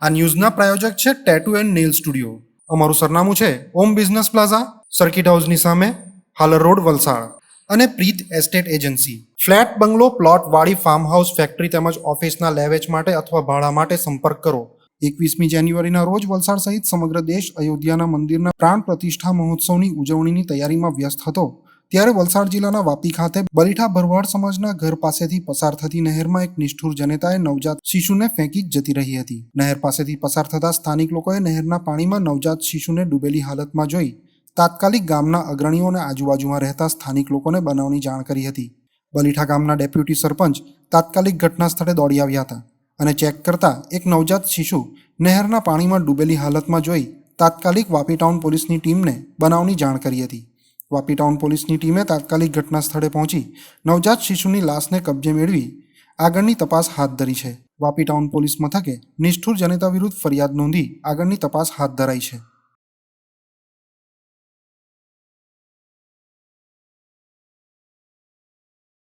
આ ન્યૂઝના પ્રાયોજક છે tattoo and nail studio. અમારું સરનામું છે ઓમ બિઝનેસ પ્લાઝા, સર્કિટ હાઉસની સામે, હાલર રોડ, વલસાડ. અને પ્રીત એસ્ટેટ એજન્સી. ફ્લેટ, બંગલો, પ્લોટ, વાડી, ફાર્મ હાઉસ, ફેક્ટરી તેમજ ઓફિસના લે વેચ માટે અથવા ભાડા માટે સંપર્ક કરો. 21મી જાન્યુઆરીના રોજ વલસાડ સહિત સમગ્ર દેશ અયોધ્યાના મંદિરના પ્રાણ પ્રતિષ્ઠા મહોત્સવની ઉજવણીની તૈયારીમાં વ્યસ્ત હતો. ત્યારે વલસાડ જિલ્લાના વાપી ખાતે બલીઠા ભરવાડ સમાજના ઘર પાસેથી પસાર થતી નહેરમાં એક નિષ્ઠુર જનેતાએ નવજાત શિશુને ફેંકી જતી રહી હતી. નહેર પાસેથી પસાર થતા સ્થાનિક લોકોએ નહેરના પાણીમાં નવજાત શિશુને ડૂબેલી હાલતમાં જોઈ તાત્કાલિક ગામના અગ્રણીઓ અને આજુબાજુમાં રહેતા સ્થાનિક લોકોને બનાવની જાણ કરી હતી. બલીઠા ગામના ડેપ્યુટી સરપંચ તાત્કાલિક ઘટના સ્થળે દોડી આવ્યા હતા અને ચેક કરતા એક નવજાત શિશુ નહેરના પાણીમાં ડૂબેલી હાલતમાં જોઈ તાત્કાલિક વાપી ટાઉન પોલીસની ટીમને બનાવની જાણ કરી હતી. વાપી ટાઉન પોલીસની ટીમે તાત્કાલિક ઘટના સ્થળે પહોંચી નવજાત શિશુની લાશને કબજે મેળવી આગળની તપાસ હાથ ધરી છે. વાપી ટાઉન પોલીસ મથકે નિષ્ઠુર જનતા વિરુદ્ધ ફરિયાદ નોંધી આગળની તપાસ હાથ ધરાઈ છે.